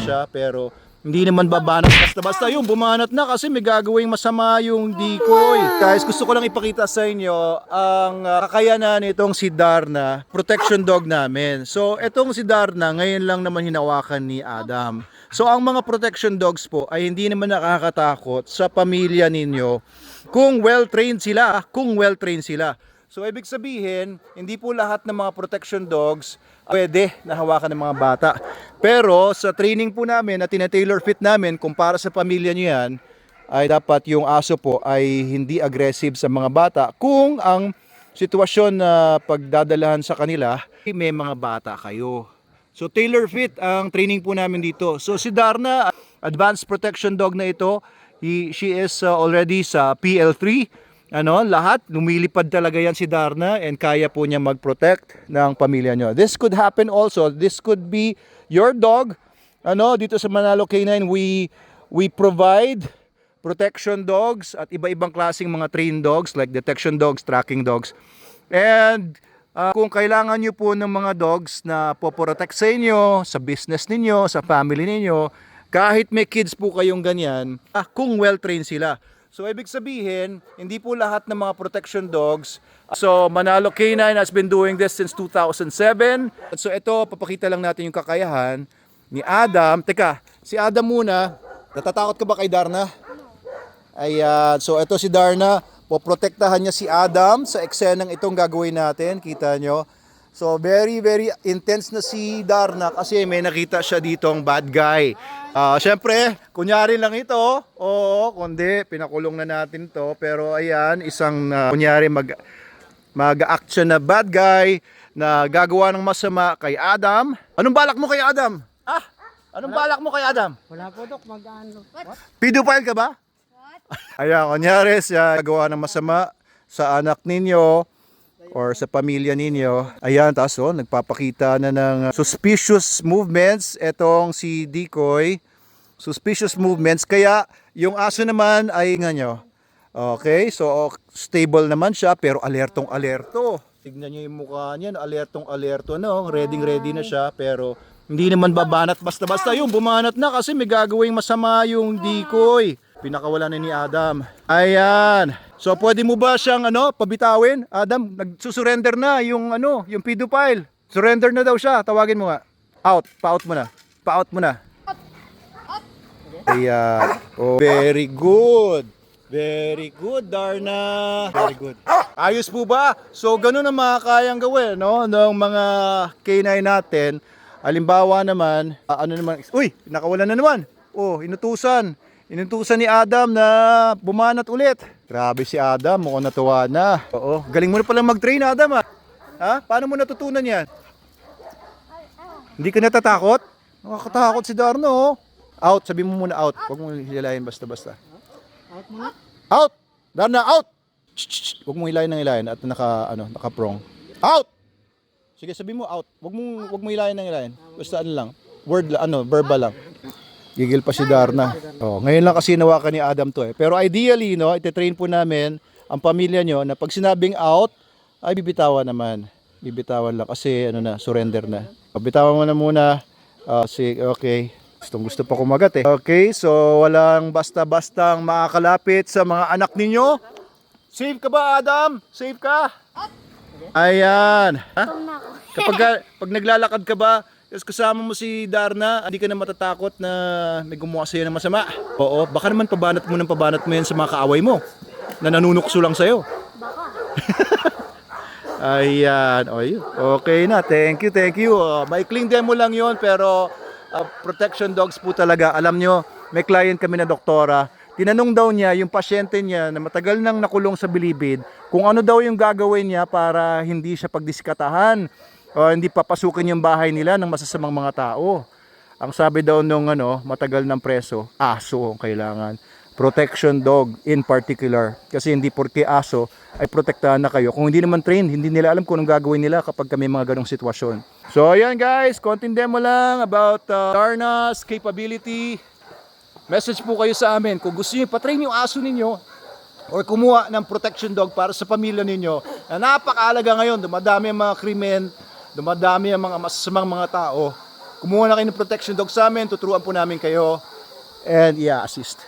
siya, pero hindi naman babanat basta-basta yung bumanat na kasi may gagawing masama yung decoy. Guys, gusto ko lang ipakita sa inyo ang kakayanan nitong si Darna, protection dog namin. So, etong si Darna, ngayon lang naman hinawakan ni Adam. So, ang mga protection dogs po ay hindi naman nakakatakot sa pamilya ninyo kung well-trained sila, So, ibig sabihin, hindi po lahat ng mga protection dogs pwede na hawakan ng mga bata. Pero sa training po namin na tina-tailor fit namin kung para sa pamilya nyo yan, ay dapat yung aso po ay hindi aggressive sa mga bata kung ang sitwasyon na pagdadalahan sa kanila may mga bata kayo. So tailor fit ang training po namin dito. So si Darna, advanced protection dog na ito, she is already sa PL3. Lahat, lumilipad talaga yan si Darna and kaya po niya mag-protect ng pamilya nyo. This could happen also, this could be your dog. Dito sa Manalo K9, we provide protection dogs at iba-ibang klaseng mga trained dogs like detection dogs, tracking dogs. And kung kailangan nyo po ng mga dogs na poprotect sa inyo, sa business ninyo, sa family ninyo, kahit may kids po kayong ganyan, kung well-trained sila. So, ibig sabihin, hindi po lahat ng mga protection dogs. So, Manalo K9 has been doing this since 2007. So, ito, papakita lang natin yung kakayahan ni Adam. Teka, si Adam muna. Natatakot ka ba kay Darna? Ayan. So, ito si Darna. Poprotektahan niya si Adam sa eksenang itong gagawin natin. Kita nyo. So, very, very intense na si Darna kasi may nakita siya ditong bad guy. Siyempre, kunyari lang ito. Oo, kundi pinakulong na natin to. Pero ayan, isang kunyari mag-action na bad guy na gagawa ng masama kay Adam. Anong balak mo kay Adam? Anong balak mo kay Adam? Wala po, Dok. Mag-ano? Pedophile ka ba? Ayan, kunyari siya gagawa ng masama sa anak ninyo or sa pamilya ninyo. Ayan, taso nagpapakita na ng suspicious movements etong si Decoy. Suspicious movements. Kaya yung aso naman ay nyo. Okay, so stable naman siya pero alertong-alerto. Tignan nyo yung mukha niya, alertong-alerto na. Ready na siya pero hindi naman babanat basta-basta yung bumanat na kasi may gagawing masama yung Decoy. Pinakawala na ni Adam. Ayan. So pwede mo ba siyang pabitawin? Adam, nagsusurrender na yung yung pedophile. Surrender na daw siya. Tawagin mo nga. Out, pa-out mo na. Pa-out mo na. Ayan. Oh, very good. Very good, Darna. Very good. Ayos po ba? So ganun ang mga kayang gawin, ng mga K9 natin. Halimbawa naman, uy, nakawala na naman. Oh, inutusan ni Adam na bumanat ulit. Grabe si Adam, mukhang natuwa na. Oo, galing mo na palang mag-train, Adam, ha? Paano mo natutunan yan? Hindi ka natatakot? Nakakatakot si Darno, oh. Out, sabi mo muna out. Huwag mo hilahin basta-basta. Out muna. Out! Darna, out! Huwag mo hilahin at naka-prong. Out! Sige, sabi mo out. Huwag mo hilahin. Basta lang. Word, verbal lang. Gigil pa si Darna. Ngayon lang kasi nawakan ni Adam to. Pero ideally, ite-train po namin ang pamilya nyo na pag sinabing out, ay bibitawan naman. Bibitawan lang kasi surrender na. Bitawan mo na muna. Okay. Gusto pa kumagat eh. Okay, so walang basta-bastang makakalapit sa mga anak ninyo. Safe ka ba, Adam? Safe ka? Ayan. Pag naglalakad ka ba, tapos kasama mo si Darna, hindi ka na matatakot na may gumawa sa'yo ng masama. Oo, baka naman pabanat mo yan sa mga kaaway mo na nanunukso lang sa'yo. Baka. Ayan, okay na, thank you. Maikling demo lang yon pero protection dogs po talaga. Alam nyo, may client kami na doktora. Tinanong daw niya yung pasyente niya na matagal nang nakulong sa bilibid kung ano daw yung gagawin niya para hindi siya pagdiskatahan. Hindi papasukin yung bahay nila ng masasamang mga tao. Ang sabi daw nung matagal ng preso, aso ang kailangan. Protection dog in particular. Kasi hindi porke aso ay protektahan na kayo. Kung hindi naman trained, hindi nila alam kung anong gagawin nila kapag may mga ganong sitwasyon. So ayan guys, konting demo lang about Darna's capability. Message po kayo sa amin. Kung gusto niyo patrain yung aso ninyo or kumuha ng protection dog para sa pamilya ninyo na napakaalaga ngayon, dumadami ang mga krimen, dumadami ang mga masasamang mga tao. kumuha na kayo ng protection dog sa amin, tuturuan po namin kayo and assist.